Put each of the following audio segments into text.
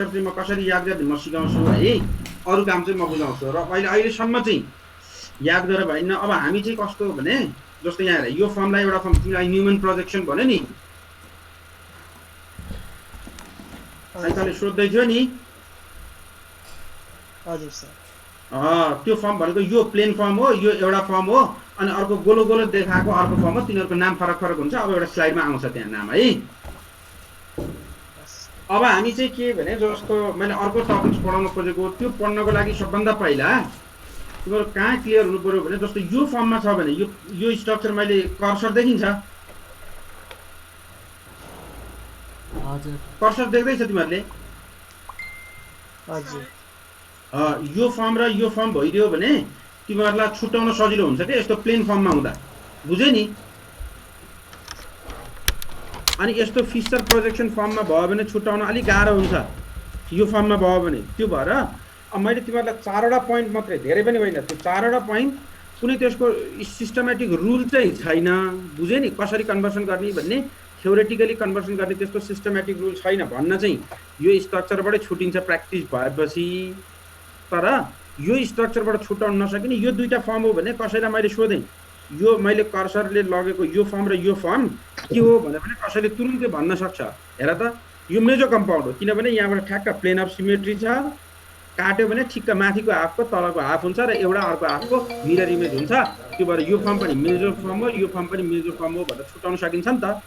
चाहिँ म कसरी याद गर्ने म सिकाउँछु है, अरू काम चाहिँ म बुझाउँछु। र अहिलेसम्म चाहिँ याद गरेर भएन। अब हामी चाहिँ कस्तो हो भने जस्तो यहाँ हेर, यो फर्मलाई एउटा फर्म तिमीलाई न्युमन प्रोजेक्सन भन्यो नि, अहिले तँले सोध्दै थियो नि। हजुर सर। त्यो फर्म भनेको यो प्लेन फर्म हो, यो एउटा फर्म हो, अनि अर्को गोलो गोलो देखाएको अर्को फर्म हो। तिनीहरूको नाम फरक फरक हुन्छ। अब एउटा स्लाइडमा आउँछ त्यहाँ नाम है। अब हामी चाहिँ के भने जस्तो मैले अर्को टपिक्स पढाउन खोजेको, त्यो पढ्नको लागि सबभन्दा पहिला तिमीहरू कहाँ क्लियर हुनु पर्यो भने जस्तो यो फर्ममा छ भने यो स्ट्रक्चर मैले कर्सर देखिन्छ, कर्सर देख्दैछ तिमीहरूले? यो फर्म र यो फर्म भइदियो भने तिमीहरूलाई छुट्याउन सजिलो हुन्छ कि यस्तो प्लेन फर्ममा हुँदा, बुझ्यो नि? अनि यस्तो फिचर प्रोजेक्सन फर्ममा भयो भने छुट्याउन अलिक गाह्रो हुन्छ यो फर्ममा भयो भने। त्यो भएर अब मैले तिमीहरूलाई 4वटा पोइन्ट मात्रै, धेरै पनि होइन, त्यो 4वटा पोइन्ट कुनै त्यसको सिस्टमेटिक रुल चाहिँ छैन, बुझ्यो नि? कसरी कन्भर्सन गर्ने भन्ने, थ्योरेटिकली कन्भर्सन गर्ने त्यस्तो सिस्टमेटिक रुल छैन भन्न चाहिँ यो स्ट्रक्चरबाटै छुटिन्छ प्र्याक्टिस भएपछि। तर यो स्ट्रक्चरबाट छुटाउन नसकिने यो दुईटा फर्म हो भने कसैलाई मैले सोधेँ यो मैले कर्सरले लगेको यो फर्म र यो फर्म के हो भनेर पनि कसैले तुरुन्तै भन्न सक्छ। हेर त यो मेजो कम्पाउन्ड हो, किनभने यहाँबाट ठ्याक्क प्लेन अफ सिमेट्री छ, काट्यो भने ठिक्क माथिको हाफको तलको हाफ हुन्छ र एउटा अर्को हाफको मिरर इमेज हुन्छ। त्यो भएर यो फर्म पनि मेजो फर्म हो, यो फर्म पनि मेजो फर्म हो भनेर छुटाउन सकिन्छ नि त।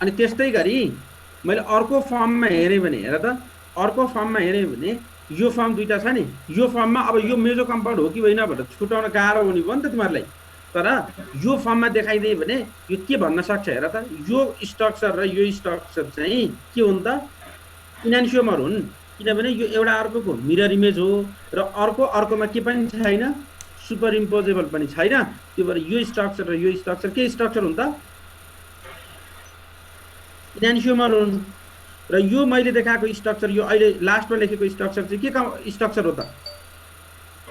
अनि त्यस्तै गरी मैले अर्को फर्ममा हेरेँ भने, हेर त अर्को फर्ममा हेरेँ भने यो फर्म दुईटा छ नि, यो फर्ममा अब यो मेजो कम्पाउन्ड हो कि होइन भनेर छुटाउन गाह्रो हुने भयो नि त तिमीहरूलाई। तर यो फर्ममा देखाइदिए भने यो के भन्न सक्छ, हेर त यो स्ट्रक्चर र यो स्ट्रक्चर चाहिँ के हुन् त, इनान्सियोमर हुन्, किनभने यो एउटा अर्कोको मिरर इमेज हो र अर्कोमा के पनि छैन, सुपर इम्पोजेबल पनि छैन। त्यो भएर यो स्ट्रक्चर र यो स्ट्रक्चर के स्ट्रक्चर हुन् त, इनान्सियोमर हुन्। र यो मैले देखाएको स्ट्रक्चर, यो अहिले लास्टमा लेखेको स्ट्रक्चर चाहिँ के स्ट्रक्चर हो त,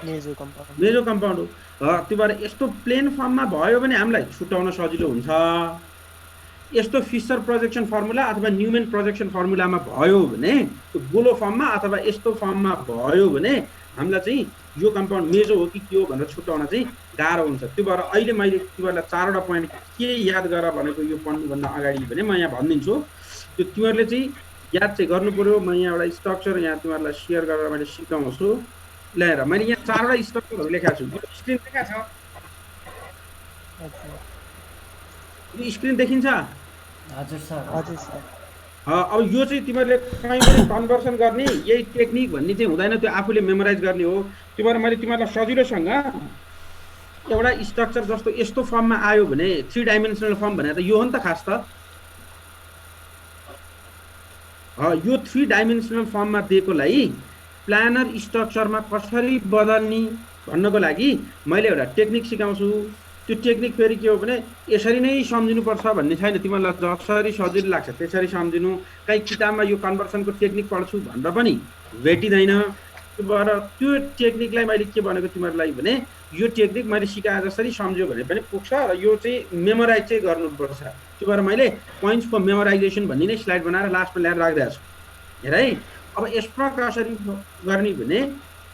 मेजो कम्पाउन्ड हो। त्यो भएर यस्तो प्लेन फर्ममा भयो भने हामीलाई छुटाउन सजिलो हुन्छ। यस्तो फिचर प्रोजेक्सन फर्मुला अथवा न्युमेन प्रोजेक्सन फर्मुलामा भयो भने, त्यो गोलो फर्ममा अथवा यस्तो फर्ममा भयो भने हामीलाई चाहिँ यो कम्पाउन्ड मेजो हो कि के हो भनेर छुटाउन चाहिँ गाह्रो हुन्छ। त्यो भएर अहिले मैले तिमीहरूलाई 4वटा पोइन्ट के याद गर भनेको यो पढ्नुभन्दा अगाडि भने म यहाँ भनिदिन्छु। त्यो तिमीहरूले चाहिँ याद चाहिँ गर्नु पर्यो। म यहाँ एउटा स्ट्रक्चर यहाँ तिमीहरूलाई सेयर गरेर मैले सिकाउँछु। ल्याएर मैले यहाँ 4वटा स्ट्रक्चरहरू लेखाएको छु। यो स्क्रिन देखाएको छ, यो स्क्रिन देखिन्छ? हजुर सर। अब यो चाहिँ तिमीहरूले कहीँ पनि कन्भर्सन गर्ने यही टेक्निक भन्ने चाहिँ हुँदैन, त्यो आफूले मेमोराइज गर्ने हो। त्यो भएर मैले तिमीहरूलाई सजिलोसँग एउटा स्ट्रक्चर जस्तो यस्तो फर्ममा आयो भने 3 डाइमेन्सनल फर्म भनेर त यो हो नि त खास त। यो 3 डाइमेन्सनल फर्ममा दिएकोलाई प्लानर स्ट्रक्चरमा कसरी बदल्ने भन्नको लागि मैले एउटा टेक्निक सिकाउँछु। त्यो टेक्निक फेरि के हो भने यसरी नै सम्झिनुपर्छ भन्ने छैन, तिमीहरूलाई जसरी सजिलो लाग्छ त्यसरी सम्झिनु। कहीँ किताबमा यो कन्भर्सनको टेक्निक पढ्छु भनेर पनि भेटिँदैन। त्यो भएर त्यो टेक्निकलाई मैले के भनेको तिमीहरूलाई भने यो टेक्निक मैले सिकाए जसरी सम्झ्यो भने पनि पुग्छ र यो चाहिँ मेमोराइज चाहिँ गर्नुपर्छ। त्यो भएर मैले पोइन्ट्स फर मेमोराइजेसन भन्ने नै स्लाइड बनाएर लास्टमा ल्याएर राखिदिएको छु। हेर है, अब यसमा कसरी गर्ने भने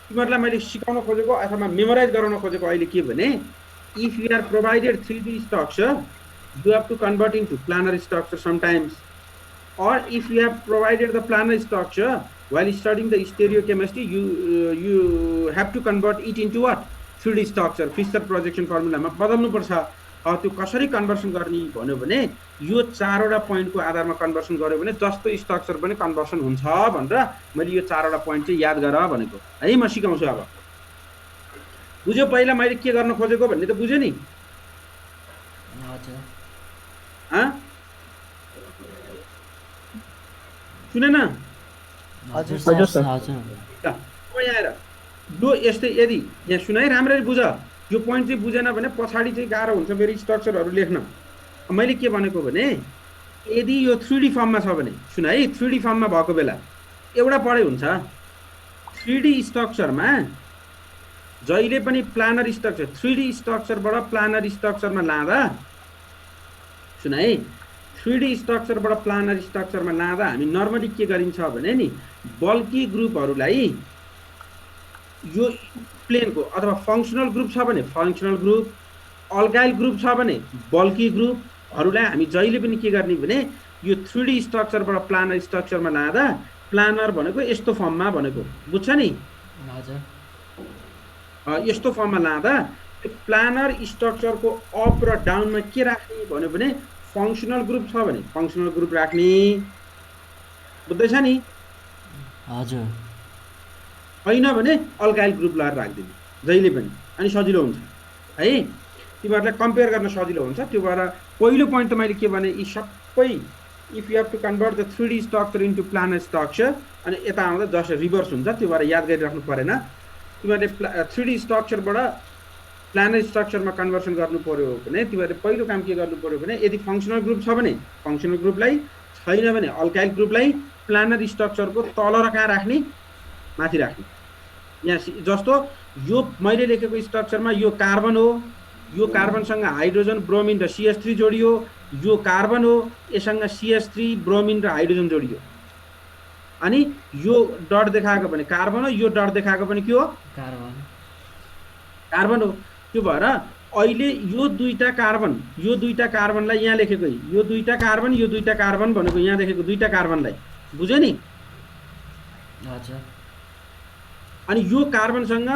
तिमीहरूलाई मैले सिकाउन खोजेको अथवा मेमोराइज गराउन खोजेको अहिले के भने, if you are provided 3D structure, you have to convert into planar structure sometimes. Or if you have provided the planar structure while studying the stereochemistry, you have to convert it into what? 3D structure. Fisher projection formula मा बदल्नु पर्छ। त्यो कसरी conversion गर्ने भन्यो भने यो 4वटा पोइन्टको आधारमा कन्भर्सन गर्यो भने जस्तो स्ट्रक्चर पनि कन्भर्सन हुन्छ भनेर मैले यो 4वटा पोइन्ट चाहिँ याद गर भनेको है। म सिकाउँछु। अब बुझ्यो? पहिला मैले के गर्न खोजेको भन्ने त बुझ्यो नि? सुनेन? हजुर सर। यहाँ हेर, यो यस्तै यदि यहाँ सुनाइ राम्ररी बुझ। यो पोइन्ट चाहिँ बुझेन भने पछाडि चाहिँ गाह्रो हुन्छ फेरि स्ट्रक्चरहरू लेख्न। मैले के भनेको भने यदि यो 3D फर्ममा छ भने सुन है, 3D फर्ममा भएको बेला एउटा पढाइ हुन्छ। 3D स्ट्रक्चरमा जहिले पनि प्लानर स्ट्रक्चर 3D स्ट्रक्चरबाट प्लानर स्ट्रक्चरमा लाँदा सुन है, 3D स्ट्रक्चरबाट प्लानर स्ट्रक्चरमा लाँदा हामी नर्मली के गरिन्छ भने नि बल्की ग्रुपहरूलाई यो प्लेनको अथवा फङ्सनल ग्रुप छ भने फङ्सनल ग्रुप, अल्काइल ग्रुप छ भने बल्की ग्रुपहरूलाई हामी जहिले पनि के गर्ने भने यो 3D स्ट्रक्चरबाट प्लानर स्ट्रक्चरमा लाँदा प्लानर भनेको यस्तो फर्ममा भनेको बुझ्छ नि हजुर यस्तो फर्ममा लाँदा प्लानर स्ट्रक्चरको अप र डाउनमा के राख्ने भन्यो भने फङ्सनल ग्रुप छ भने फङ्सनल ग्रुप राख्ने बुझ्दैछ नि हजुर होइन भने अल्काइल ग्रुप लगाएर राखिदिने जहिले पनि अनि सजिलो हुन्छ है तिमीहरूलाई कम्पेयर गर्न सजिलो हुन्छ त्यो भएर पहिलो पोइन्ट त मैले के भने यी सबै if you have to convert the 3D structure into planar structure अनि यता आउँदा जस्ट रिभर्स हुन्छ त्यो भएर याद गरिराख्नु परेन तिमीहरूले 3D स्ट्रक्चरबाट प्लानर स्ट्रक्चरमा कन्भर्सन गर्नु पर्यो भने तिमीहरूले पहिलो काम के गर्नु पर्यो भने यदि फङ्सनल ग्रुप छ भने फङ्सनल ग्रुपलाई छैन भने अल्काइल ग्रुपलाई प्लानर स्ट्रक्चरको तल र कहाँ राख्ने माथि राख्ने यहाँ जस्तो यो मैले लेखेको स्ट्रक्चरमा यो कार्बन हो यो कार्बनसँग हाइड्रोजन ब्रोमिन र CH3 जोडियो यो कार्बन हो यससँग CH3 ब्रोमिन र हाइड्रोजन जोडियो अनि यो डट देखाएको पनि कार्बन हो यो डट देखाएको पनि के हो कार्बन हो त्यो भएर अहिले यो दुईटा कार्बनलाई यहाँ लेखेको यो दुईटा कार्बन भनेको यहाँ देखेको दुईटा कार्बनलाई बुझ्यो नि हजुर अनि यो कार्बनसँग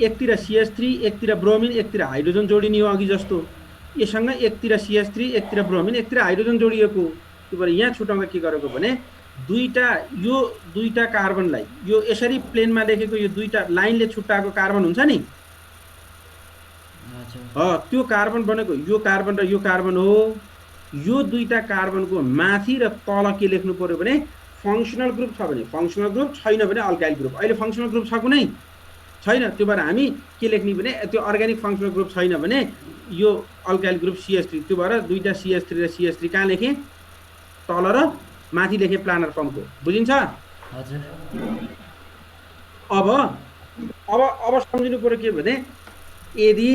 एकतिर CH3 एकतिर ब्रोमिन एकतिर हाइड्रोजन जोडिने हो अघि जस्तो यससँग एकतिर CH3 एकतिर ब्रोमिन एकतिर हाइड्रोजन जोडिएको त्यो भएर यहाँ छुटाउँदा के गरेको भने यो दुईटा कार्बनलाई यो यसरी प्लेनमा लेखेको यो दुईटा लाइनले छुट्टाएको कार्बन हुन्छ नि त्यो कार्बन बनेको यो कार्बन र यो कार्बन हो यो दुईटा कार्बनको माथि र तल के लेख्नु पर्यो भने फङ्सनल ग्रुप छ भने फङ्सनल ग्रुप छैन भने अल्काइल ग्रुप अहिले फङ्सनल ग्रुप छ कुनै छैन त्यो भएर हामी के लेख्ने भने त्यो अर्ग्यानिक फङ्सनल ग्रुप छैन भने यो अल्काइल ग्रुप CH3 त्यो भएर दुईटा CH3 र CH3 कहाँ लेखेँ तल र माथि लेखेँ प्लानर फर्मको बुझिन्छ हजुर अब सम्झिनु पर्यो के भने यदि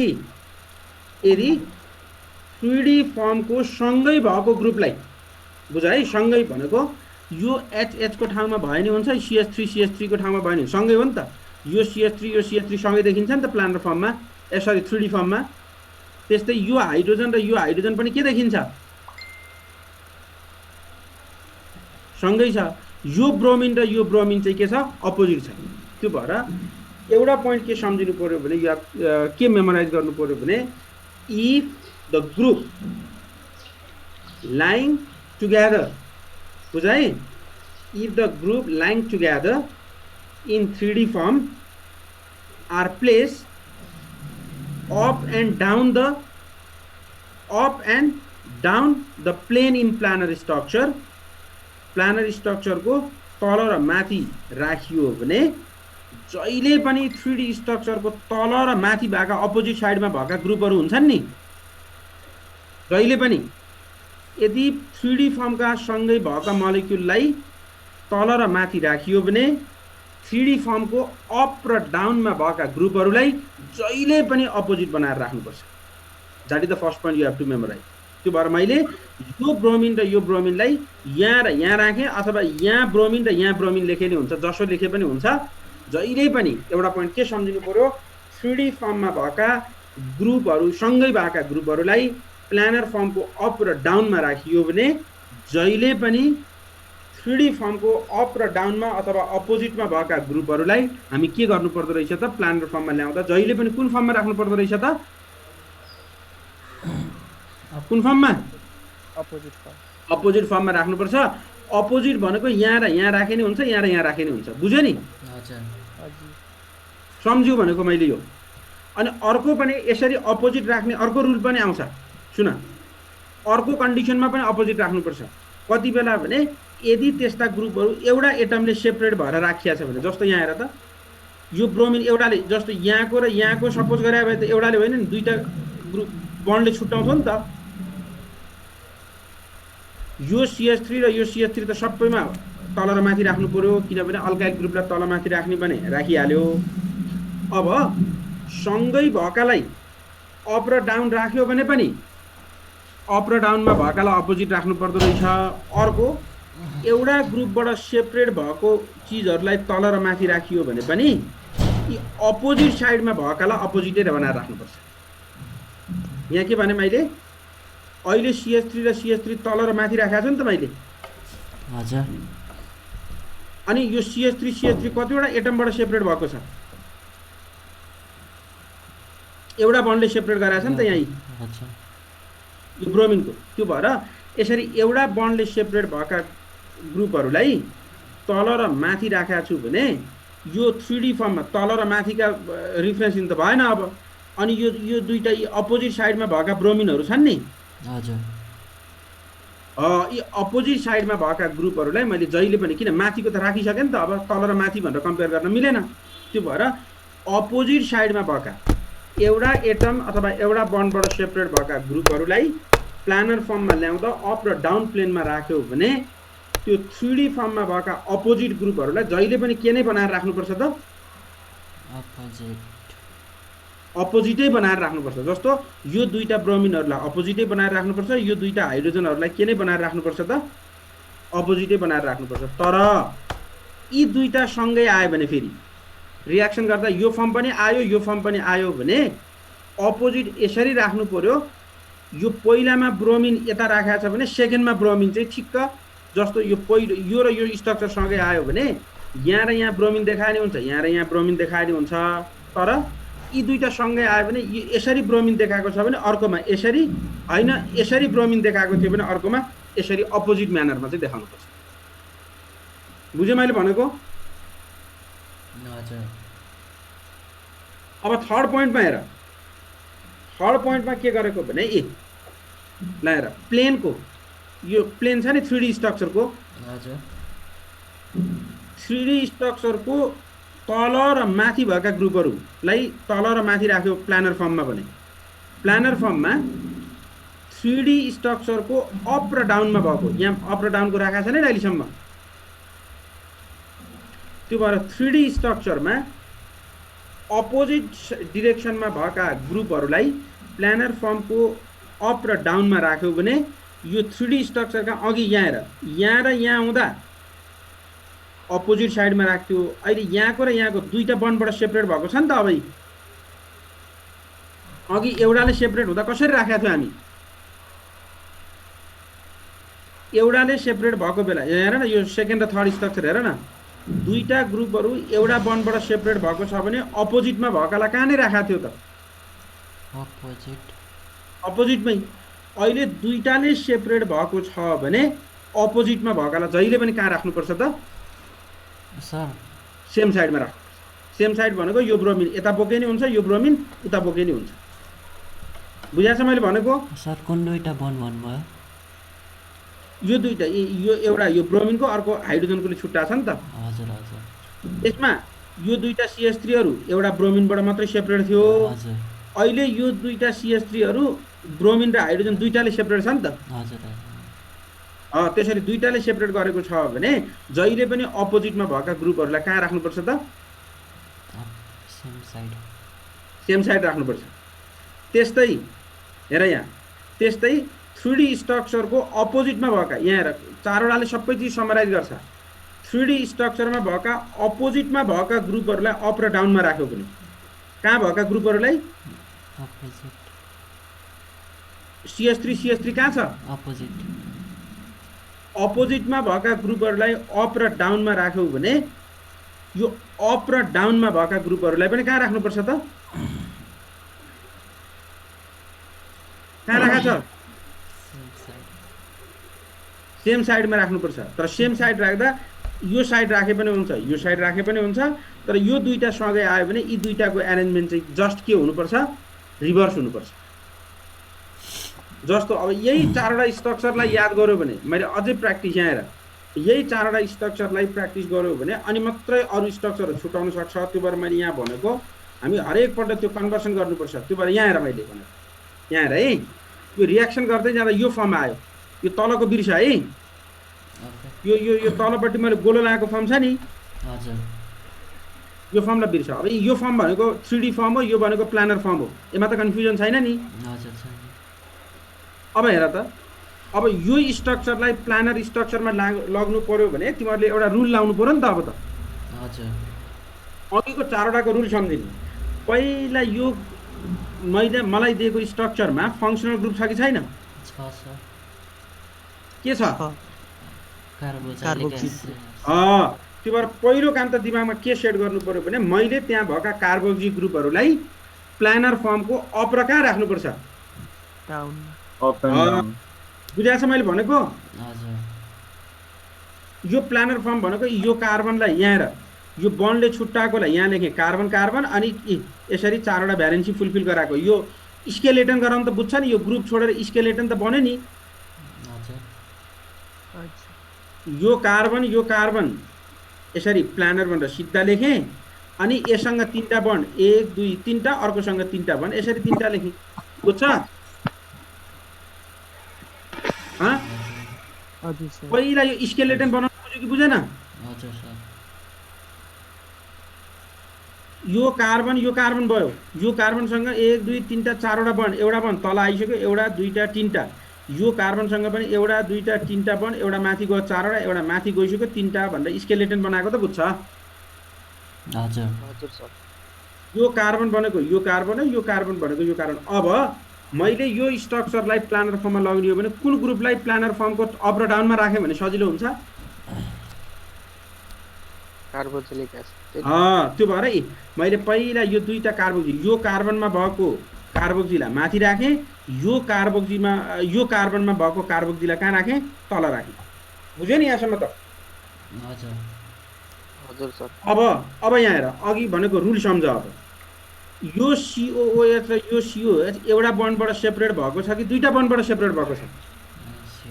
3D फर्मको सँगै भएको ग्रुपलाई बुझ है सँगै भनेको यो H को ठाउँमा भयो नि हुन्छ CH3 को ठाउँमा भयो नि सँगै हो नि त यो CH3 सँगै देखिन्छ नि त प्लानर फर्ममा 3D फर्ममा त्यस्तै यो हाइड्रोजन र यो हाइड्रोजन पनि के देखिन्छ सँगै छ यो ब्रोमिन र यो ब्रोमिन चाहिँ के छ अपोजिट छ त्यो भएर एउटा पोइन्ट के सम्झिनु पर्यो भने यो के मेमोराइज गर्नु पर्यो भने if the group lying together बुझ है if the group lying together in 3D form are placed up and down the plane in planar structure को तल र माथि राखियो भने जहिले पनि 3D स्ट्रक्चर को तल र माथि भएका अपोजिट साइडमा भएका ग्रुपहरू हुन्छन् नि जहिले पनि यदि 3D फर्मका सँगै भएका मोलिक्युललाई तल र माथि राखियो भने 3D फर्मको अप र डाउनमा भएका ग्रुपहरूलाई जहिले पनि अपोजिट बनाएर राख्नुपर्छ that is the first point you have to memorise त्यो भएर मैले यो ब्रोमिन र यो ब्रोमिनलाई यहाँ र यहाँ राखेँ अथवा यहाँ ब्रोमिन र यहाँ ब्रोमिन लेखे नि हुन्छ जसो लेखे पनि हुन्छ जहिले पनि एउटा पोइन्ट के सम्झिनु पर्यो 3D फर्ममा भएका ग्रुपहरू सँगै भएका ग्रुपहरूलाई प्लानर फर्मको अप र डाउनमा राखियो भने जहिले पनि 3D फर्मको अप र डाउनमा अथवा अपोजिटमा भएका ग्रुपहरूलाई हामी के गर्नु पर्दो रहेछ त प्लानर फर्ममा ल्याउँदा जहिले पनि कुन फर्ममा राख्नु पर्दो रहेछ त कुन फर्ममा अपोजिट फर्ममा राख्नुपर्छ अपोजिट भनेको यहाँ र यहाँ राखे नि हुन्छ यहाँ र यहाँ राखे नि हुन्छ बुझ्यो नि सम्झ्यौ भनेको मैले यो अनि अर्को पनि यसरी अपोजिट राख्ने अर्को रुल पनि आउँछ सुन अर्को कन्डिसनमा पनि अपोजिट राख्नुपर्छ कति बेला भने यदि त्यस्ता ग्रुपहरू एउटा एटमले सेपरेट भएर राखिया छ भने जस्तो यहाँ हेर त यो ब्रोमिन एउटाले जस्तो यहाँको र यहाँको सपोज गरे भए त एउटाले होइन नि दुईटा ग्रुप बन्डले छुट्याउँछ नि त यो CH3 र यो CH3 त सबैमा तल र माथि राख्नु पर्यो किनभने अल्काइल ग्रुपलाई तल माथि राख्ने भने राखिहाल्यो अब सँगै भएकालाई अप र डाउन राख्यो भने पनि अप र डाउनमा भएकालाई अपोजिट राख्नु पर्दो रहेछ। अर्को एउटा ग्रुपबाट सेपरेट भएको चिजहरूलाई तल र माथि राखियो भने पनि यी अपोजिट साइडमा भएकालाई अपोजिटै बनाएर राख्नुपर्छ। यहाँ के भने मैले अहिले CH3 र CH3 तल र माथि राखेको छु नि त मैले। हजुर। अनि यो CH3 कतिवटा एटमबाट सेपरेट भएको छ? एउटा बन्डले सेपरेट गराएको छ नि त यही। हजुर। यो ब्रोमिनको त्यो भएर यसरी एउटा बन्डले सेपरेट भएका ग्रुपहरूलाई तल र माथि राखेको छु भने यो 3D फर्ममा तल र माथिका रिफरेन्स दिन त भएन अब। अनि यो दुईटा अपोजिट साइडमा भएका ब्रोमिनहरू छन् नि। हजुर। यी अपोजिट साइडमा भएका ग्रुपहरूलाई मैले जहिले पनि, किन माथिको त राखिसकेँ नि त, अब तल र माथि भनेर कम्पेयर गर्न मिलेन। त्यो भएर अपोजिट साइडमा भएका एउटा एटम अथवा एउटा बन्डबाट सेपरेट भएका ग्रुपहरूलाई प्लानर फर्ममा ल्याउँदा अप र डाउन प्लेनमा राख्यो भने त्यो 3D फर्ममा भएका अपोजिट ग्रुपहरूलाई जहिले पनि के नै बनाएर राख्नुपर्छ त? अपोजिटै बनाएर राख्नुपर्छ। जस्तो यो दुईटा ब्रोमिनहरूलाई अपोजिटै बनाएर राख्नुपर्छ, यो दुईटा हाइड्रोजनहरूलाई के नै बनाएर राख्नुपर्छ त? अपोजिटै बनाएर राख्नुपर्छ। तर यी दुईटा सँगै आयो भने फेरि रियाक्सन गर्दा यो फर्म पनि आयो यो फर्म पनि आयो भने अपोजिट यसरी राख्नु पर्यो। यो पहिलामा ब्रोमिन यता राखेको छ भने सेकेन्डमा ब्रोमिन चाहिँ ठिक्क जस्तो यो पहिलो यो र यो स्ट्रक्चर सँगै आयो भने यहाँ र यहाँ ब्रोमिन देखाइने हुन्छ, यहाँ र यहाँ ब्रोमिन देखाइने हुन्छ। तर यी दुईटा सँगै आयो भने यसरी ब्रोमिन देखाएको छ भने अर्कोमा यसरी होइन, यसरी ब्रोमिन देखाएको थियो भने अर्कोमा यसरी अपोजिट म्यानरमा चाहिँ देखाउनुपर्छ। बुझेँ मैले भनेको? अब थर्ड पोइन्टमा हेर, थर्ड पोइन्टमा के गरेको भने हेर प्लेनको यो प्लेन छ नि 3D स्ट्रक्चरको, 3D स्ट्रक्चरको तल र माथि भएका ग्रुपहरूलाई तल र माथि राख्यो प्लानर फर्ममा भने प्लानर फर्ममा 3D स्ट्रक्चरको अप र डाउनमा भएको, यहाँ अप र डाउनको राखेको छैन अहिलेसम्म। त्यो भएर 3D स्ट्रक्चरमा अपोजिट डिरेक्सनमा भएका ग्रुपहरूलाई प्लानर फर्मको अप र डाउनमा राख्यो भने यो 3D स्ट्रक्चरका अघि यहाँ र यहाँ हुँदा अपोजिट साइडमा राख्थ्यो। अहिले यहाँको र यहाँको दुईटा बन्डबाट सेपरेट भएको छ नि त। अब अघि एउटाले सेपरेट हुँदा कसरी राखेका थियौँ हामी? एउटाले सेपरेट भएको बेला हेर न, यो सेकेन्ड र थर्ड स्ट्रक्चर हेर न, दुईटा ग्रुपहरू एउटा बन्डबाट सेपरेट भएको छ भने अपोजिटमा भएकालाई कहाँ नै राखेको थियो त? अपोजिटमै। अहिले दुईटाले सेपरेट भएको छ भने अपोजिटमा भएकालाई जहिले पनि कहाँ राख्नुपर्छ त? सेम साइडमा राख्नुपर्छ। सेम साइड भनेको यो ब्रोमिन यता बोके नि हुन्छ, यो ब्रोमिन उता बोके नि हुन्छ। बुझाएको छ मैले भनेको? सर कुन दुईटा बन्ड भन्नुभयो? यो दुईटा, यो एउटा यो ब्रोमिनको अर्को हाइड्रोजनकोले छुट्टा छ नि त। हजुर हजुर। यसमा यो दुईटा CH3हरू एउटा ब्रोमिनबाट मात्रै सेपरेट थियो। हजुर। अहिले यो दुईटा CH3हरू ब्रोमिन र हाइड्रोजन दुईटाले सेपरेट छ नि त। हजुर। त्यसरी दुईटाले सेपरेट गरेको छ भने जहिले पनि अपोजिटमा भएका ग्रुपहरूलाई कहाँ राख्नुपर्छ त? सेम साइड राख्नुपर्छ। त्यस्तै हेर यहाँ, त्यस्तै 3D स्ट्रक्चरको अपोजिटमा भएका, यहाँ हेर चारवटाले सबै चिज समराइज गर्छ। 3D स्ट्रक्चरमा भएका अपोजिटमा भएका ग्रुपहरूलाई अप र डाउनमा राख्यो भने कहाँ भएका ग्रुपहरूलाई? CH3 कहाँ छ? अपोजिटमा भएका ग्रुपहरूलाई अप र डाउनमा राख्यौ भने यो अप र डाउनमा भएका ग्रुपहरूलाई पनि कहाँ राख्नुपर्छ त? कहाँ राखेको छ? सेम साइडमा राख्नुपर्छ। तर सेम साइड राख्दा यो साइड राखे पनि हुन्छ, यो साइड राखे पनि हुन्छ। तर यो दुईटा सँगै आयो भने यी दुईटाको एरेन्जमेन्ट चाहिँ जस्ट के हुनुपर्छ? रिभर्स हुनुपर्छ। जस्तो अब यही चारवटा स्ट्रक्चरलाई याद गर्यो भने मैले अझै प्र्याक्टिस यहाँ हेर, यही चारवटा स्ट्रक्चरलाई प्र्याक्टिस गर्यो भने अनि मात्रै अरू स्ट्रक्चरहरू छुटाउन सक्छ। त्यो भएर मैले यहाँ भनेको हामी हरेकपल्ट त्यो कन्भर्सन गर्नुपर्छ। त्यो भएर यहाँ हेर, मैले भनेको यहाँ हेर है, यो रियाक्सन गर्दै जाँदा यो फर्म आयो, यो तलको बिर्स है, यो यो यो तलपट्टि मैले गोलो लगाएको फर्म छ नि, यो फर्मलाई बिर्स। अब यो फर्म भनेको 3D फर्म हो, यो भनेको प्लानर फर्म हो, यसमा त कन्फ्युजन छैन नि। अब हेर त, अब यो स्ट्रक्चरलाई प्लानर स्ट्रक्चरमा लग्नु पर्यो भने तिमीहरूले एउटा रुल लाउनु पर्यो नि त। अब त हजुर अघिको चारवटाको रुल सम्झिने। पहिला यो मलाई दिएको स्ट्रक्चरमा फङ्सनल ग्रुप छ कि छैन? छ सर के छ? कार्बोक्सिलिक एसिड त्यो भएर पहिलो काम त दिमागमा के सेट गर्नु पर्यो भने मैले त्यहाँ भएका कार्बोक्सी ग्रुपहरूलाई प्लानर फर्मको अप र कहाँ राख्नुपर्छ? डाउन अप एन्ड डाउन बुझाएको छ मैले भनेको? हजुर यो प्लानर फर्म भनेको यो कार्बनलाई यहाँ र यो बन्डले छुट्टाएकोलाई यहाँ लेखेँ कार्बन कार्बन, अनि यसरी चारवटा भ्यालेन्सी फुलफिल गराएको। यो स्केलेटन गराउनु त बुझ्छ नि, यो ग्रुप छोडेर स्केलेटन त बन्यो नि। हजुर यो कार्बन यसरी प्लानर भनेर सिधा लेखेँ, अनि यससँग तीनटा बन्ड 1 2 3टा, अर्कोसँग तीनटा बन्ड यसरी तीनटा लेखेँ। बुझ्छ? हजुर सर पहिला यो स्केलेटन बनाउनु बुझ्यो कि बुझेन? हजुर सर यो कार्बन भयो, यो कार्बनसँग 1 2 3टा 4वटा बन्ड, एउटा बन्ड तल आइसक्यो, एउटा दुईटा तीनटा। यो कार्बनसँग पनि एउटा दुईटा तीनटा बन्ड, एउटा माथि गयो 4वटा, एउटा माथि गइसक्यो 3टा भनेर स्केलेटन बनाएको त बुझ्छ? हजुर हजुर सर यो कार्बन बनेको यो कार्बन हो, यो कार्बन भनेको यो कार्बन। अब मैले यो स्ट्रक्चरलाई प्लानर फर्ममा लग्ने हो भने कुन ग्रुपलाई प्लानर फर्मको अप र डाउनमा राखेँ भने सजिलो हुन्छ? कार्बोक्सिलिक एसिड त्यो भएर मैले पहिला यो दुईटा कार्बोक्सी, यो कार्बनमा भएको कार्बोक्सीलाई माथि राखेँ, यो कार्बनमा भएको कार्बोक्सीलाई कहाँ राखेँ? तल राखेँ। बुझ्यो नि यहाँसम्म त? हजुर हजुर सर अब यहाँ हेर, अघि भनेको रुल सम्झ। अब यो COOH र यो COH एउटा बन्डबाट सेपरेट भएको छ कि दुईटा बन्डबाट सेपरेट भएको छ?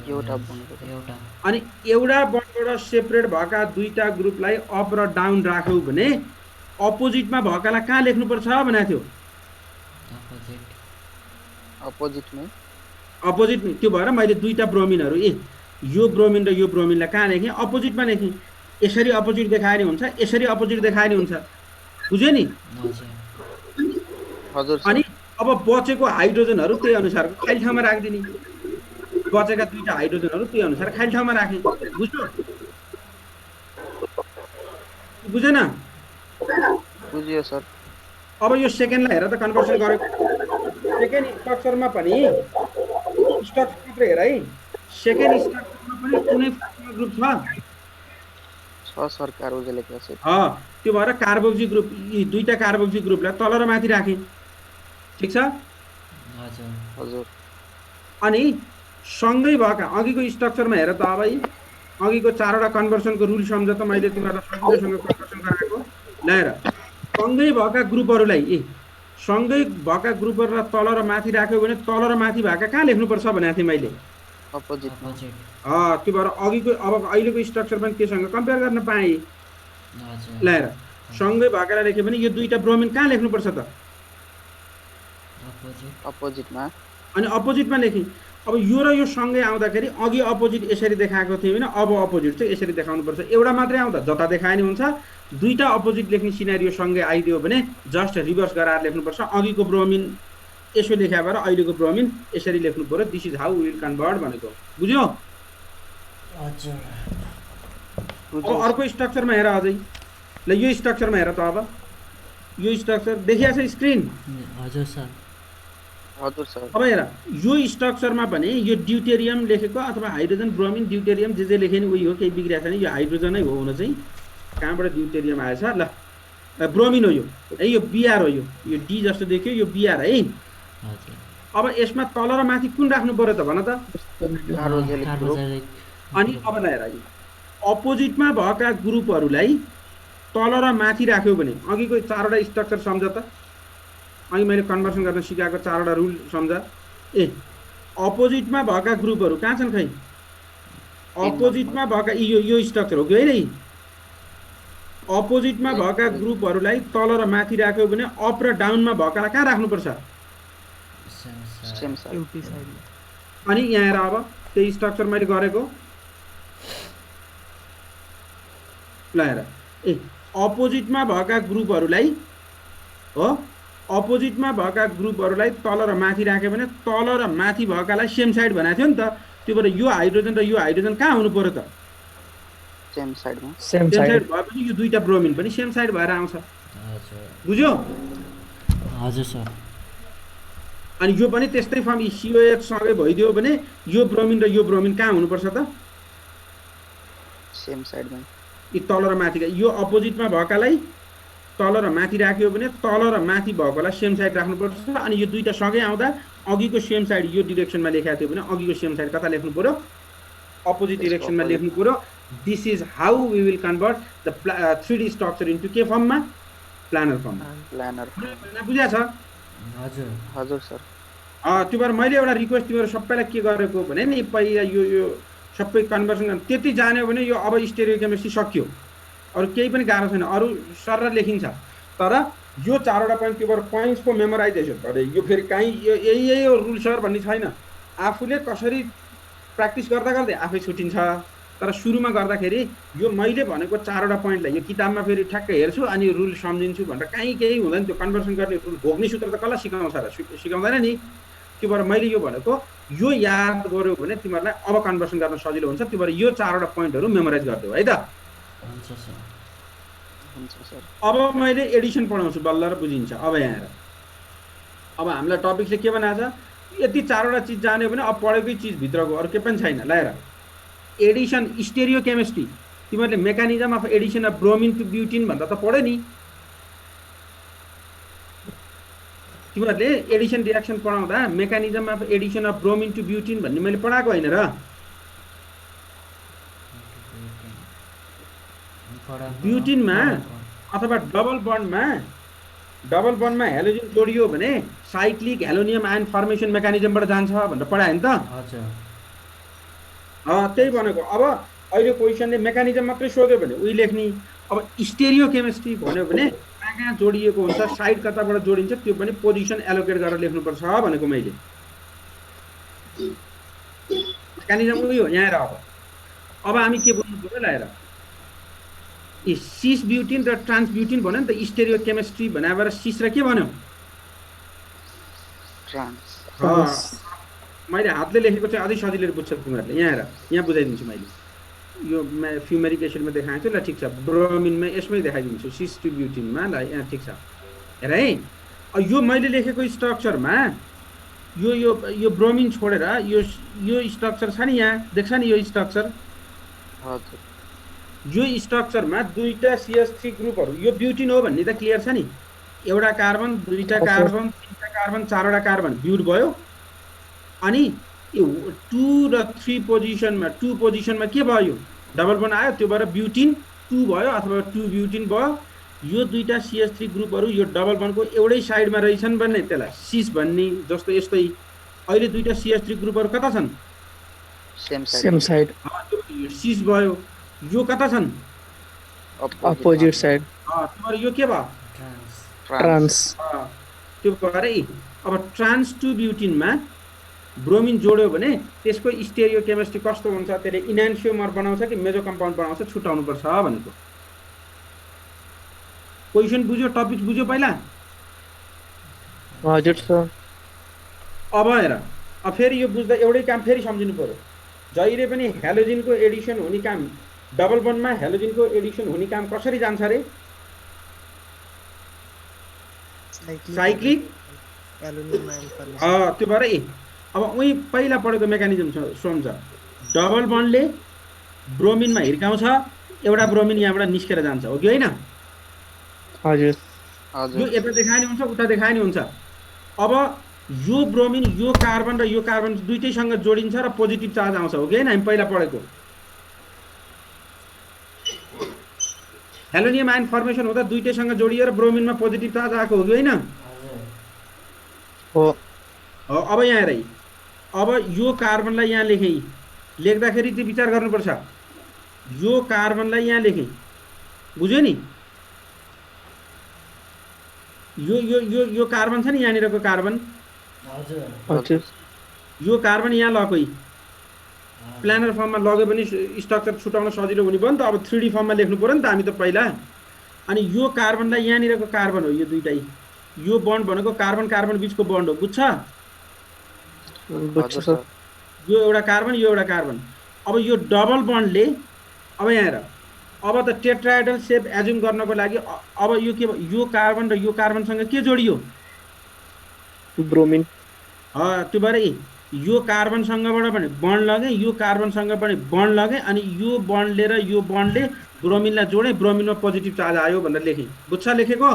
एउटा बन्डबाट एउटा अनि एउटा बन्डबाट सेपरेट भएका दुईटा ग्रुपलाई अप र डाउन राख्यौ भने अपोजिटमा भएकालाई कहाँ लेख्नुपर्छ भनेको थियो? अपोजिट। त्यो भएर मैले दुईटा ब्रोमिनहरू यो ब्रोमिन र यो ब्रोमिनलाई कहाँ लेखेँ? अपोजिटमा लेखेँ। यसरी अपोजिट देखाए नि हुन्छ, यसरी अपोजिट देखाए नि हुन्छ। बुझ्यो नि? हजुर अनि अब बचेको हाइड्रोजनहरू त्यही अनुसार खाली ठाउँमा राखिदिने। बचेका दुईटा हाइड्रोजनहरू त्यही अनुसार खाली ठाउँमा राखेँ। बुझ्यो? बुझेन? बुझियो सर। अब यो सेकेन्डलाई हेर त, कन्भर्सन गरेको सेकेन्ड स्ट्रक्चरमा पनि स्ट्रक्चर मात्र हेर है, सेकेन्ड स्ट्रक्चरमा पनि कुनै ग्रुप छ सर? Carboxylic acid. त्यो भएर कार्बोक्सी ग्रुप, यी दुईटा कार्बोक्सी ग्रुपलाई तल र माथि राखेँ। ठिक छ? हजुर हजुर अनि सँगै भएका अघिको स्ट्रक्चरमा हेर त, अब अघिको चारवटा कन्भर्सनको रुल सम्झ त, मैले तिमीहरूलाई सजिलोसँग कन्भर्सन गराएको। ल्याएर सँगै भएका ग्रुपहरूलाई तल र माथि राख्यो भने तल र माथि भएका कहाँ लेख्नुपर्छ भनेको थिएँ मैले? अपोजिट। त्यो भएर अब अहिलेको स्ट्रक्चर पनि त्योसँग कम्पेयर गर्न पाएँ। ल्याएर सँगै भएकालाई लेख्यो भने यो दुईटा ब्रोमिन कहाँ लेख्नुपर्छ त? अपोजिटमा। अनि अपोजिटमा लेखेँ। अब यो र यो सँगै आउँदाखेरि अघि अपोजिट यसरी देखाएको थियो भने अब अपोजिट चाहिँ यसरी देखाउनुपर्छ। एउटा मात्रै आउँदा जता देखाए नि हुन्छ। दुईटा अपोजिट लेख्ने सिनारियो सँगै आइदियो भने जस्ट रिभर्स गराएर लेख्नुपर्छ। अघिको ब्रोमिन यसो लेखा भएर अहिलेको ब्रोमिन यसरी लेख्नु पर्यो। This is how will convert भनेको। बुझ्यो? हजुर अब अर्को स्ट्रक्चरमा हेर अझै। ल यो स्ट्रक्चरमा हेर त। अब यो स्ट्रक्चर देखिया छ स्क्रिन? हजुर सर। हजुर सर। अब हेर, यो स्ट्रक्चरमा पनि यो ड्युटेरियम लेखेको अथवा हाइड्रोजन ब्रोमिन ड्युटेरियम जे लेखे नि उही हो, केही बिग्रिएको छैन। यो हाइड्रोजनै हो हुन चाहिँ। कहाँबाट ड्युटेरियम आएछ? ल ब्रोमिन हो यो है, यो बिआर हो। यो डी जस्तो देखियो, यो बिआर है। अब यसमा तल र माथि कुन राख्नु पर्यो त भन त? अनि अब हेर, अपोजिटमा भएका ग्रुपहरूलाई तल र माथि राख्यो भने अघिको चारवटा स्ट्रक्चर सम्झ त। अघि मैले कन्भर्सन गर्न सिकाएको चारवटा रुल सम्झ। अपोजिटमा भएका ग्रुपहरू कहाँ छन् खै? अपोजिटमा भएका यो स्ट्रक्चर हो कि होइन? अपोजिटमा भएका ग्रुपहरूलाई तल र माथि राख्यो भने अप र डाउनमा भएकालाई कहाँ राख्नुपर्छ? अनि यहाँ हेर, अब त्यही स्ट्रक्चर मैले गरेको। ल हेर, अपोजिटमा भएका ग्रुपहरूलाई हो, अपोजिटमा भएका ग्रुपहरूलाई तल र माथि राख्यो भने तल र माथि भएकालाई सेम साइड बनाएको थियो नि त। त्यो भएर यो हाइड्रोजन र यो हाइड्रोजन कहाँ हुनु पर्यो त? सेम साइडमा। Same same side side. भएपछि यो दुईटा ब्रोमिन पनि सेम साइड भएर आउँछ। हजुर बुझ्यो? हजुर सर। अनि यो पनि त्यस्तै फर्म COH सँगै भइदियो भने यो ब्रोमिन र यो ब्रोमिन कहाँ हुनुपर्छ त? सेम साइडमा। यी तल र माथिका यो अपोजिटमा भएकालाई तल र माथि राख्यो भने तल र माथि भएकोलाई सेम साइड राख्नुपर्छ। अनि यो दुईटा सँगै आउँदा अघिको सेम साइड यो डिरेक्सनमा लेखेको थियो भने अघिको सेम साइड कता लेख्नु पर्यो? अपोजिट डिरेक्सनमा लेख्नु पर्यो। This is how we will convert the 3D structure into के फर्ममा? प्लानर फर्ममा। प्लानर। बुझ्या छ? हजुर हजुर सर। त्यो भएर मैले एउटा रिक्वेस्ट तिमीहरू सबैलाई के गरेको भने नि पहिला यो सबै कन्भर्सन गर्नु त्यति जान्यो भने यो अब स्टेरियो केमिस्ट्री सक्यो। अरू केही पनि गाह्रो छैन, अरू सर लेखिन्छ। तर यो 4वटा पोइन्ट त्यो भएर पोइन्ट्सको मेमोराइजेसन अरे यो फेरि काहीँ यही हो रुल सर भन्ने छैन। आफूले कसरी प्र्याक्टिस गर्दा गर्दै आफै छुटिन्छ। तर सुरुमा गर्दाखेरि यो मैले भनेको 4वटा पोइन्टलाई यो किताबमा फेरि ठ्याक्कै हेर्छु अनि रुल सम्झिन्छु भनेर काहीँ केही हुँदैन। त्यो कन्भर्सन गर्ने रुल भोग्ने सूत्र त कसलाई सिकाउँछ र? सिकाउँदैन नि। त्यो भएर मैले यो भनेको यो याद गर्यो भने तिमीहरूलाई अब कन्भर्सन गर्न सजिलो हुन्छ। त्यो भएर यो 4वटा पोइन्टहरू मेमोराइज गरिदेऊ है त। हुन्छ सर। हुन्छ सर। अब मैले एडिसन पढाउँछु बल्ल र बुझिन्छ। अब यहाँ हेर, अब हामीलाई टपिकले के बनाएको छ? यति 4वटा चिज जान्यो भने अब पढेकै चिज भित्रको अरू के पनि छैन। ल हेर, एडिसन स्टेरियो केमिस्ट्री तिमीहरूले mechanism of addition of bromine to butene भन्दा त पढ्यो नि। तिमीहरूले एडिसन रियाक्सन पढाउँदा mechanism of addition of bromine to butene भन्ने मैले पढाएको होइन र? ब्युटिनमा अथवा डबल बन्डमा हेलोजिन जोडियो भने साइक्लिक हेलोनियम आयन फर्मेसन मेकानिजमबाट जान्छ भनेर पढायो नि त। हजुर त्यही भनेको। अब अहिले क्वेसनले मेकानिजम मात्रै सोध्यो भने उही लेख्ने। अब स्टेरियो केमिस्ट्री भन्यो भने कहाँ कहाँ जोडिएको हुन्छ, साइड कताबाट जोडिन्छ, त्यो पनि पोजिसन एलोकेट गरेर लेख्नुपर्छ भनेको मैले। मेकानिजम उही हो। यहाँ हेर, अब हामी के बोल्नु पर्यो? ल हेर, सिस ब्युटिन र ट्रान्स ब्युटिन भन्यो नि त स्टेरियो केमिस्ट्री भनेर। सिस र के भन्यो? ट्रान्स। मैले हातले लेखेको चाहिँ अझै सजिलो बुझ्छ तिमीहरूले। यहाँ हेर, यहाँ बुझाइदिन्छु मैले। यो फ्युमेरिक एसिडमा देखाएको छु। ल ठिक छ, ब्रोमिनमा यसमै देखाइदिन्छु सिस टु ब्युटिनमा। ल यहाँ ठिक छ। हेर है, यो मैले लेखेको स्ट्रक्चरमा यो यो यो ब्रोमिन छोडेर यो स्ट्रक्चर छ नि, यहाँ देख्छ नि यो स्ट्रक्चर। हजुर। यो स्ट्रक्चरमा दुईटा CH3 ग्रुपहरू, यो ब्युटिन हो भन्ने त क्लियर छ नि। एउटा कार्बन, दुईटा कार्बन, तीनटा कार्बन, 4वटा कार्बन ब्युट भयो। अनि यो 2 र 3 पोजिसनमा के भयो? डबल बन्ड आयो। त्यो भएर ब्युटिन 2 भयो अथवा 2 ब्युटिन भयो। यो दुईटा CH3 ग्रुपहरू यो डबल बन्डको एउटै साइडमा रहेछन् भन्ने, त्यसलाई सिस भन्ने। जस्तो यस्तै अहिले दुईटा CH3 ग्रुपहरू कता छन्? Same side. यो सिस भयो। यो कता छन्? Opposite side. त्यो यो के भयो? ट्रान्स। त्यो भएर अब ट्रान्स टु ब्युटिनमा ब्रोमिन जोड्यो भने त्यसको स्टेरियो केमिस्ट्री कस्तो हुन्छ? त्यसले इनान्सियोमर बनाउँछ कि मेजो कम्पाउन्ड बनाउँछ छुटाउनुपर्छ भनेको। क्वेसन बुझ्यो? टपिक बुझ्यो पहिला? हजुर सर। अब हेर, अब फेरि यो बुझ्दा एउटै काम फेरि सम्झिनु पर्यो। जहिले पनि हेलोजिनको एडिसन हुने काम, डबल बन्डमा हेलोजिनको एडिसन हुने काम कसरी जान्छ अरे? Cyclic aluminium ion formation. त्यो भएर अब उही पहिला पढेको मेकानिजम सम्झ। डबल बन्डले ब्रोमिनमा हिर्काउँछ, एउटा ब्रोमिन यहाँबाट निस्केर जान्छ, हो कि होइन? हजुर। यो यता देखाए नि हुन्छ, उता देखाए नि हुन्छ। अब यो ब्रोमिन यो कार्बन र यो कार्बन दुईटैसँग जोडिन्छ र पोजिटिभ चार्ज आउँछ, हो कि होइन? हामी पहिला पढेको हेलोनियम आयन फर्मेसन हुँदा दुईटैसँग जोडिएर ब्रोमिनमा पोजिटिभ चार्ज आएको, हो कि होइन? हो। अब यहाँ हेर, अब यो कार्बनलाई यहाँ लेखेँ, लेख्दाखेरि चाहिँ विचार गर्नुपर्छ। यो कार्बनलाई यहाँ लेखेँ, बुझ्यो नि? यो यो यो यो कार्बन छ नि, यहाँनिरको कार्बन। हजुर। यो कार्बन यहाँ लग्यो, प्लानर फर्ममा लग्यो भने स्ट्रक्चर छुटाउन सजिलो हुने भयो नि त। अब 3D फर्ममा लेख्नु पऱ्यो नि त हामी त पहिला। अनि यो कार्बनलाई यहाँनिरको कार्बन हो यो दुईटै, यो बन्ड भनेको कार्बन कार्बन बिचको बन्ड हो, बुझ्छ? बुझ्छु सर। यो एउटा कार्बन, यो एउटा कार्बन। अब यो डबल बन्डले अब यहाँ हेर, अब त टेट्राहेड्रल सेप एज्युम गर्नको लागि अब यो के यो कार्बन र यो कार्बनसँग के जोडियो? ब्रोमिन। त्यो भएर यो कार्बनसँगबाट पनि बन्ड लगे, यो कार्बनसँग पनि बन्ड लगे, अनि यो बन्डले र यो बन्डले ब्रोमिनलाई जोडे, ब्रोमिनमा पोजिटिभ चार्ज आयो भनेर लेखेँ, बुझ्छ लेखेको?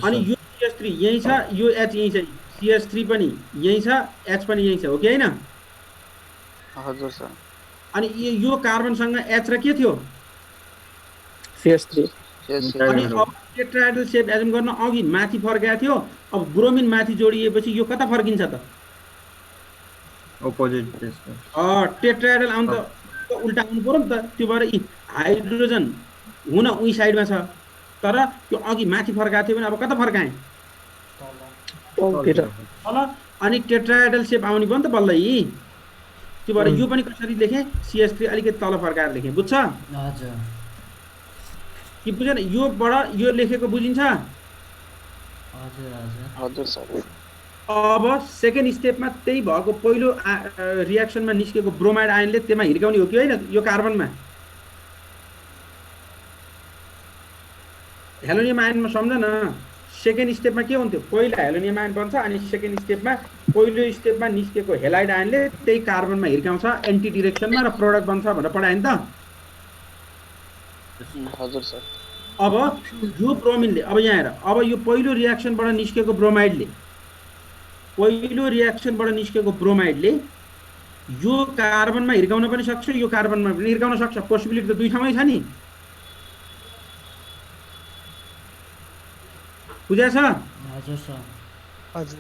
अनि यो CH3 यही छ, यो H यही छ, CH3 पनि यही छ, H पनि यही छ, हो कि होइन? हजुर सर। अनि यो कार्बनसँग H र के थियो? CH3। अनि अब टेट्राहेड्रल सेप एज्युम गर्न अघि माथि फर्केको थियो, अब ब्रोमिन माथि जोडिएपछि यो कता फर्किन्छ त? अपोजिट। टेट्राहेड्रल आउनु त उल्टा आउनु पर्यो नि त। त्यो भएर हाइड्रोजन हुन उही साइडमा छ, तर त्यो अघि माथि फर्काएको थियो भने अब कता फर्काएँ? तलतिर। तल। अनि टेट्राहेड्रल सेप आउने भयो नि त बल्ल। त्यो भएर यो पनि कसरी लेखेँ? CH3 अलिकति तल फर्काएर लेखेँ, बुझ्छ? हजुर। कि बुझेन? योबाट यो लेखेको बुझिन्छ? हजुर हजुर। हजुर सर। अब सेकेन्ड स्टेपमा त्यही भएको पहिलो रियाक्सनमा निस्केको ब्रोमाइड आयनले त्यसमा हिर्काउने हो कि होइन? यो कार्बनमा हेलोनियम आयनमा सम्झ न। सेकेन्ड स्टेपमा के हुन्थ्यो? पहिला हेलोनियम आयन बन्छ, अनि सेकेन्ड स्टेपमा पहिलो स्टेपमा निस्केको हेलाइड आयनले त्यही कार्बनमा हिर्काउँछ एन्टी डिरेक्सनमा र प्रोडक्ट बन्छ भनेर पढायो नि त। हजुर सर। अब यो ब्रोमिनले अब यहाँ हेर, अब यो पहिलो रियाक्सनबाट निस्केको ब्रोमाइडले यो कार्बनमा हिर्काउन पनि सक्छ, यो कार्बनमा पनि हिर्काउन सक्छ। पोसिबिलिटी त दुई ठाउँमै छ नि, बुझ्या छ? हजुर सर। हजुर।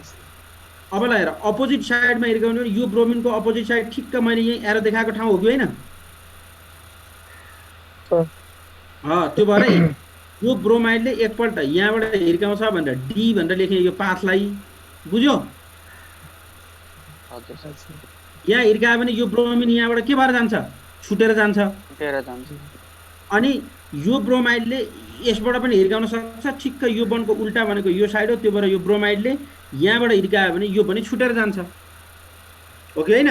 अब ल हेर, अपोजिट साइडमा हिर्काउने भने यो ब्रोमिनको अपोजिट साइड ठिक्क मैले यहीँ एरो देखाएको ठाउँ हो कि होइन? त्यो भएर यो ब्रोमाइडले एकपल्ट यहाँबाट हिर्काउँछ भनेर डी भनेर लेखेँ यो पाथलाई, बुझ्यो? यहाँ हिर्कायो भने यो ब्रोमिन यहाँबाट के भएर जान्छ? छुटेर जान्छ। अनि यो ब्रोमाइडले यसबाट पनि हिर्काउन सक्छ, ठिक्क यो बनको उल्टा भनेको यो साइड हो। त्यो भएर यो ब्रोमाइडले यहाँबाट हिर्कायो भने यो पनि छुटेर जान्छ, हो कि होइन?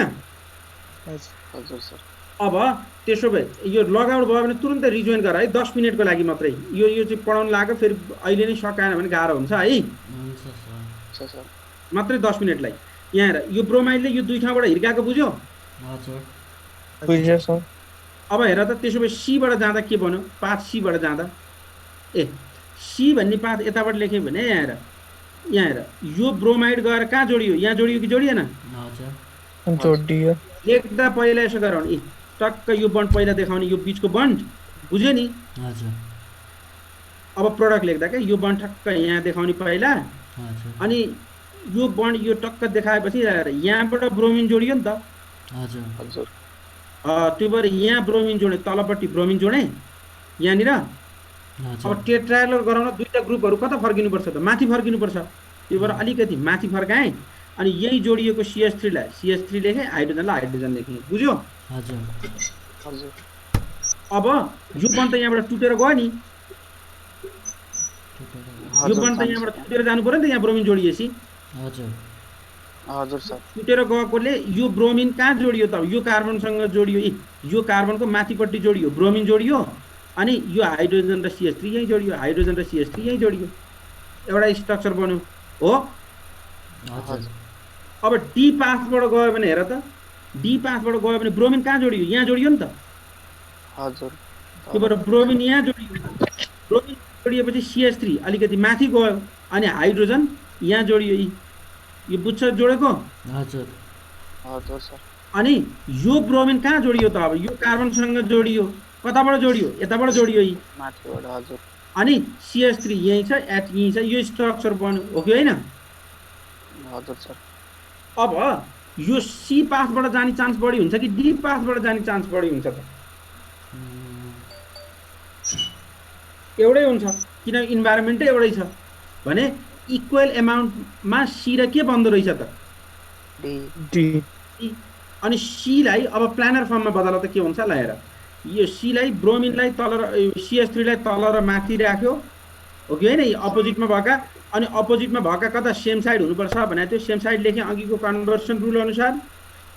हजुर सर। अब त्यसो भए यो लगआउट भयो भने तुरुन्तै रिजोइन गर है, 10 मिनटको लागि मात्रै। यो चाहिँ पढाउनु लाग्यो, फेरि अहिले नै सकाएन भने गाह्रो हुन्छ है। हुन्छ सर। मात्रै 10 मिनटलाई। यहाँ हेर, यो ब्रोमाइडले यो दुई ठाउँबाट हिर्काएको बुझ्यो? हजुर। बुझ्यो सर। अब हेर त, त्यसो भए सीबाट जाँदा के भन्यो? पाथ सीबाट जाँदा सी भन्ने पाथ यताबाट लेख्यो भने यहाँ हेर, यो ब्रोमाइड गएर कहाँ जोडियो? यहाँ जोडियो कि जोडिएन? जोडियो। लेख्दा पहिला यसो गराउने, टक्क यो बन्ड पहिला देखाउने, यो बिचको बन्ड, बुझ्यो नि? हजुर। अब प्रोडक्ट लेख्दा क्या यो बन्ड ठक्क यहाँ देखाउने पहिला, अनि यो बन्ड यो टक्क देखाएपछि यहाँबाट ब्रोमिन जोडियो नि त। हजुर हजुर। त्यो भएर यहाँ ब्रोमिन जोडे, तलपट्टि ब्रोमिन जोडे यहाँनिर। अब टेट्राहेड्रल गराउन दुईटा ग्रुपहरू कता फर्किनुपर्छ त? माथि फर्किनुपर्छ। त्यो भएर अलिकति माथि फर्काएँ, अनि यही जोडिएको CH3 लाई CH3 लेखेँ, हाइड्रोजनलाई हाइड्रोजन लेखेँ, बुझ्यो? हजुर। हजुर। अब यो बन्ड त यहाँबाट टुटेर गयो नि, यो बन्ड त यहाँबाट टुटेर जानु पर्यो नि त, यहाँ ब्रोमिन जोडिएपछि। हजुर। हजुर सर। टुटेर गएकोले यो ब्रोमिन कहाँ जोडियो त? यो कार्बनसँग जोडियो, यो कार्बनको माथिपट्टि जोडियो, ब्रोमिन जोडियो, अनि यो हाइड्रोजन र CH3 यहीँ जोडियो, हाइड्रोजन र CH3 यहीँ जोडियो, एउटा स्ट्रक्चर बन्यो, हो? अब डी पाथबाट गयो भने हेर त, डी पाथबाट गयो भने ब्रोमिन कहाँ जोडियो? यहाँ जोडियो नि त। हजुर। त्यो भएर ब्रोमिन यहाँ जोडियो, ब्रोमिन जोडिएपछि CH3 अलिकति माथि गयो, अनि हाइड्रोजन यहाँ जोडियो। यो बुझ्छ जोडेको? हजुर। हजुर सर। अनि यो ब्रोमिन कहाँ जोडियो त? अब यो कार्बनसँग जोडियो, कताबाट जोडियो? यताबाट जोडियो, माथिबाट। हजुर। अनि CH3 यही छ, H यही छ, यो स्ट्रक्चर बन्यो, हो कि होइन? हजुर सर। अब यो सी पाथबाट जाने चान्स बढी हुन्छ कि डी पाथबाट जाने चान्स बढी हुन्छ त? एउटै हुन्छ, किनभने इन्भाइरोमेन्टै एउटै छ भने इक्वल एमाउन्टमा सी र के बन्दो रहेछ त? डी। अनि सीलाई अब प्लानर फर्ममा बदला त के हुन्छ? ल हेर, यो सीलाई ब्रोमिनलाई तल र CH3 लाई तल र माथि राख्यो, हो कि होइन? अपोजिटमा भएका, अनि अपोजिटमा भएका कता सेम साइड हुनुपर्छ भने त्यो सेम साइड लेखेँ अघिको कन्भर्सन रुल अनुसार।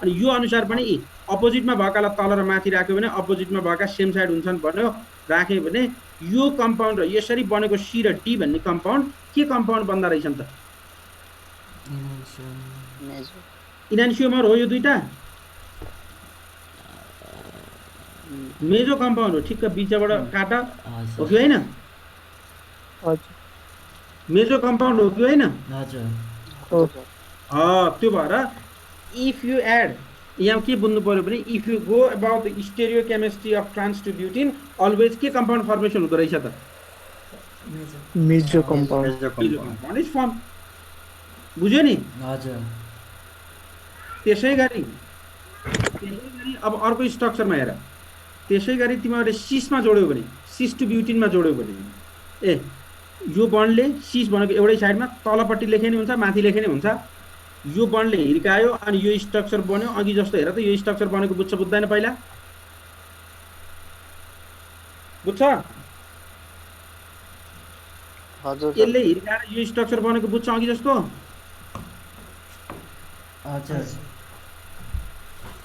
अनि यो अनुसार पनि अपोजिटमा भएकालाई तल र माथि राख्यो भने अपोजिटमा भएका सेम साइड हुन्छन् भन्यो राख्यो भने यो कम्पाउन्ड र यसरी बनेको सी र डी भन्ने कम्पाउन्ड के कम्पाउन्ड बन्दा रहेछन् त? मेजो इनान्सियोमर हो यो दुईटा, मेजो कम्पाउन्ड हो। ठिक्क बिचबाट काट, हो कि होइन? हजुर मेजो कम्पाउन्ड हो कि होइन? हजुर हजुर सर त्यो भएर इफ यु एड, यहाँ के बुझ्नु पर्यो भने if you go about the stereochemistry of trans two butene always के कम्पाउन्ड फर्मेसन हुँदो रहेछ त? Meso compound compound is form. बुझ्यो नि? हजुर त्यसै गरी अब अर्को स्ट्रक्चरमा हेर, त्यसै गरी तिमीहरूले सिसमा जोड्यौ भने, सिस टु ब्युटिनमा जोड्यौ भने यो बन्डले सिस भनेको एउटै साइडमा तलपट्टि लेखे नि हुन्छ माथि लेखे नि हुन्छ, यो बन्डले हिर्कायो अनि यो स्ट्रक्चर बन्यो। अघि जस्तो हेर त यो स्ट्रक्चर बनेको बुझ्छ बुझ्दैन? पहिला बुझ्छ? हजुर यसले हिर्काएर यो स्ट्रक्चर बनेको बुझ्छ अघि जस्तो? हजुर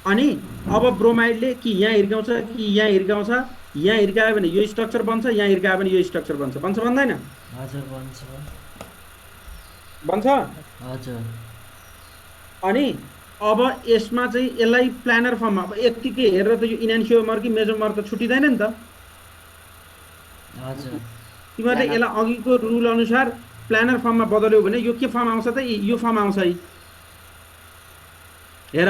अनि अब ब्रोमाइडले कि यहाँ हिर्काउँछ कि यहाँ हिर्काउँछ, यहाँ हिर्कायो भने यो स्ट्रक्चर बन्छ, यहाँ हिर्कायो भने यो स्ट्रक्चर बन्छ, बन्छ बन्दैन? हजुर बन्छ बन्छ। हजुर अनि अब यसमा चाहिँ यसलाई प्लानर फर्ममा, अब यतिकै हेरेर त यो इनान्सियोमर कि मेजोमर त छुटिँदैन नि त। हजुर तिमीहरूले यसलाई अघिको रुल अनुसार प्लानर फर्ममा बदल्यो भने यो के फर्म आउँछ त? यो फर्म आउँछ है। हेर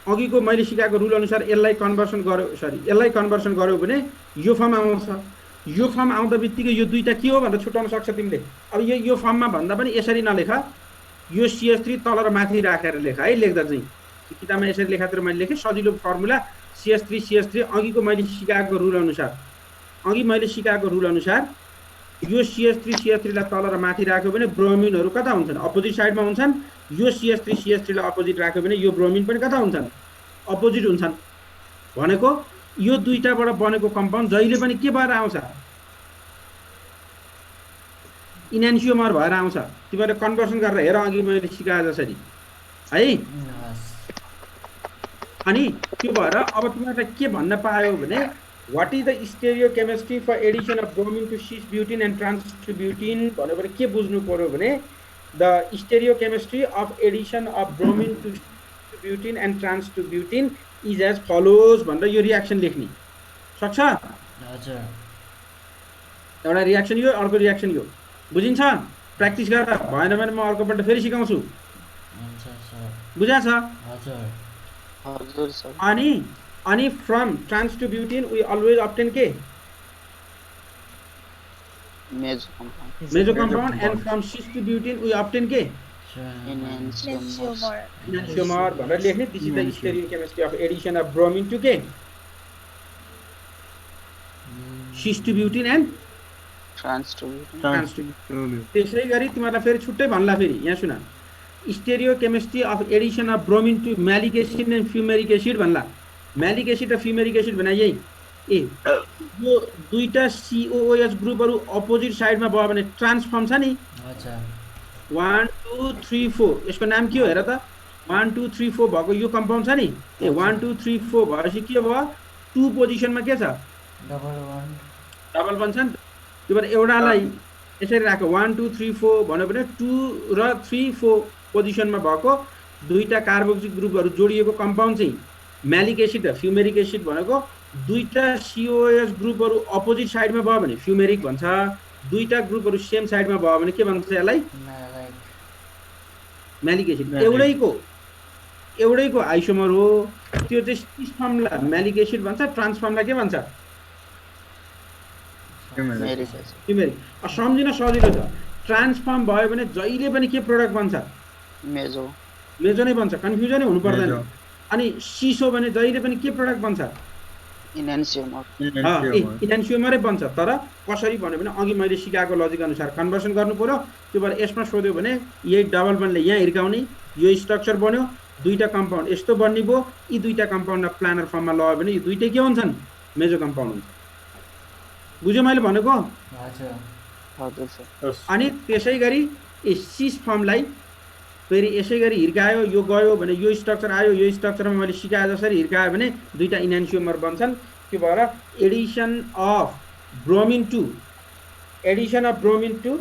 अघिको मैले सिकाएको रुल अनुसार यसलाई कन्भर्सन गर्यो, यसलाई कन्भर्सन गर्यो भने यो फर्म आउँछ। यो फर्म आउँदा बित्तिकै यो दुईटा के हो भनेर छुट्याउन सक्छ तिमीले। अब यो फर्ममा भन्दा पनि यसरी नलेख, यो CH3 तल र माथि राखेर लेख है। लेख्दा चाहिँ किताबमा यसरी लेखातिर मैले लेखेँ, सजिलो फर्मुला CH3 अघिको मैले सिकाएको रुल अनुसार यो CH3 लाई तल र माथि राख्यो भने ब्रोमिनहरू कता हुन्छन्? अपोजिट साइडमा हुन्छन्। यो CH3 लाई अपोजिट राख्यो भने यो ब्रोमिन पनि कता हुन्छन्? अपोजिट हुन्छन्। भनेको यो दुईटाबाट बनेको कम्पाउन्ड जहिले पनि के भएर आउँछ? इनान्सियोमर भएर आउँछ। तिमीहरूले कन्भर्सन गरेर हेर अघि मैले सिकाए जसरी है। अनि त्यो भएर अब तिमीहरूले के भन्न पायो भने what is the stereochemistry for addition of bromine to cis butene and trans two butene भन्यो भने के बुझ्नु पर्यो भने the stereochemistry of addition of bromine to butene and trans two butene is as follows भनेर यो रियाक्सन लेख्ने सक्छ? हजुर एउटा रियाक्सन यो, अर्को रियाक्सन यो, बुझिन्छ? प्र्याक्टिस गरेर भएन भने म अर्कोपल्ट फेरि सिकाउँछु। हुन्छ सर बुझा छ? हजुर हजुर सर अनि from trans two butene we always obtain के? Meso compound and from cis two butene we obtain के? इनान्सियोमर भनेर लेख्ने। This is the stereochemistry of addition of bromine to के? Cis two butene and trans two butene. त्यसै गरी तिमीहरूलाई फेरि छुट्टै भन्ला, फेरि यहाँ सुन, stereochemistry of addition of bromine to maleic acid and fumaric acid भन्ला। म्यालिक एसिड र फ्युमेरिक एसिड भने यही यो दुईटा COOH ग्रुपहरू अपोजिट साइडमा भयो भने ट्रान्सफर्म छ नि। 1 2 3 4 यसको नाम के हो हेर त? 1 2 3 4 भएको यो कम्पाउन्ड छ नि। 1 2 3 4 भएपछि के भयो? 2 पोजिसनमा के छ? डबल बन्छ नि। त्यो भएर एउटालाई यसरी राख, 1 2 3 4 भन्यो भने 2 र 3 4 पोजिसनमा भएको दुईटा कार्बोक्सिल ग्रुपहरू जोडिएको कम्पाउन्ड चाहिँ म्यालिक एसिड र फ्युमेरिक एसिड भनेको। दुईटा COOH ग्रुपहरू अपोजिट साइडमा भयो भने फ्युमेरिक भन्छ, दुईटा ग्रुपहरू सेम साइडमा भयो भने के भन्छ यसलाई? म्यालिक एसिड। एउटैको आइसोमर हो त्यो चाहिँ सिस फर्मलाई म्यालिक एसिड भन्छ, ट्रान्सफर्मलाई के भन्छ? फ्युमेरिक। सम्झिन सजिलो छ। ट्रान्सफर्म भयो भने जहिले पनि के प्रोडक्ट बन्छ? मेजो नै बन्छ, कन्फ्युजनै हुनु पर्दैन। अनि सिसो भने जहिले पनि के प्रोडक्ट बन्छ? इनान्सियोमरै बन्छ। तर कसरी भन्यो भने अघि मैले सिकाएको लजिक अनुसार कन्भर्सन गर्नु पर्यो। त्यो भएर यसमा सोध्यो भने यही डबल बन्डले यहाँ हिर्काउने, यो स्ट्रक्चर बन्यो, दुईटा कम्पाउन्ड यस्तो बन्ने भयो। यी दुईटा कम्पाउन्डलाई प्लानर फर्ममा लग्यो भने यी दुईटै के हुन्छन्? मेजो कम्पाउन्ड हुन्छ। बुझ्यो मैले भनेको? हजुर हजुर सर अनि त्यसै गरी सिस फर्मलाई फेरि यसै गरी हिर्कायो, यो गयो भने यो स्ट्रक्चर आयो, यो स्ट्रक्चरमा मैले सिकाए जसरी हिर्कायो भने दुईटा इनान्सियोमर बन्छन्। त्यो भएर addition of bromine to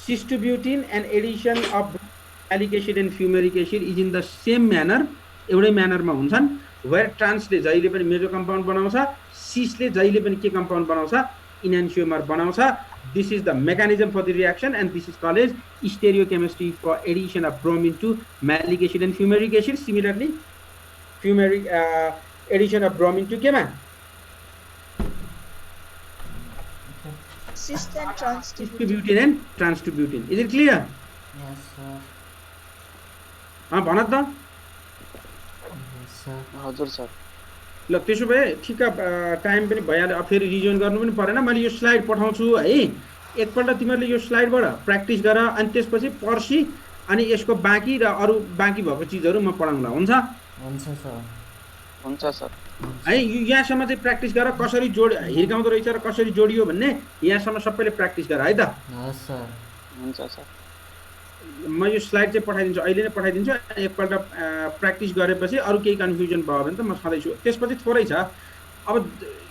cis two butene and addition of maleic acid and fumaric acid is in the same manner, एउटै म्यानरमा हुन्छन्। वेयर ट्रान्सले जहिले पनि मेजो कम्पाउन्ड बनाउँछ, सिसले जहिले पनि के कम्पाउन्ड बनाउँछ? इनान्सियोमर बनाउँछ। This is the mechanism for the reaction and this is called as stereochemistry for addition of bromine to malic acid and fumaric acid. Similarly, addition of bromine to kema? Cis and trans to Cis to butene and trans to butene. Is it clear? Yes sir भन त। यस sir हजुर sir ल त्यसो भए ठिक time पनि भइहाल्यो, अब फेरि रिभिजन गर्नु पनि परेन। मैले यो स्लाइड पठाउँछु है, एकपल्ट तिमीहरूले यो स्लाइडबाट प्र्याक्टिस गर, अनि त्यसपछि पर्सि अनि यसको बाँकी र अरू बाँकी भएको चिजहरू म पढाउँला। हुन्छ हुन्छ सर हुन्छ सर है? यहाँसम्म चाहिँ प्र्याक्टिस गर, कसरी हिर्काउँदो रहेछ र कसरी जोडियो भन्ने यहाँसम्म सबैले प्र्याक्टिस गर है त। हस् सर हुन्छ सर म यो स्लाइड चाहिँ पठाइदिन्छु, अहिले नै पठाइदिन्छु। एकपल्ट प्र्याक्टिस गरेपछि अरू केही कन्फ्युजन भयो भने त म छँदैछु। त्यसपछि थोरै छ, अब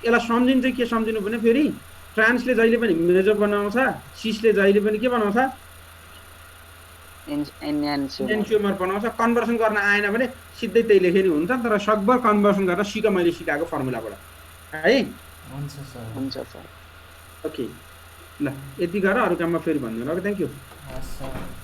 यसलाई सम्झिनु चाहिँ के सम्झिनु भने फेरि ट्रान्सले जहिले पनि मेजो बनाउँछ, सिसले जहिले पनि के बनाउँछ? इनान्सियोमर बनाउँछ। कन्भर्सन गर्न आएन भने सिधै त्यही लेखे नि हुन्छ, तर सकभर कन्भर्सन गर्न सिक मैले सिकाएको फर्मुलाबाट है। हुन्छ सर हुन्छ सर ओके ल यति गर, अरू काममा फेरि भन्नु ल। Thank you. हस् सर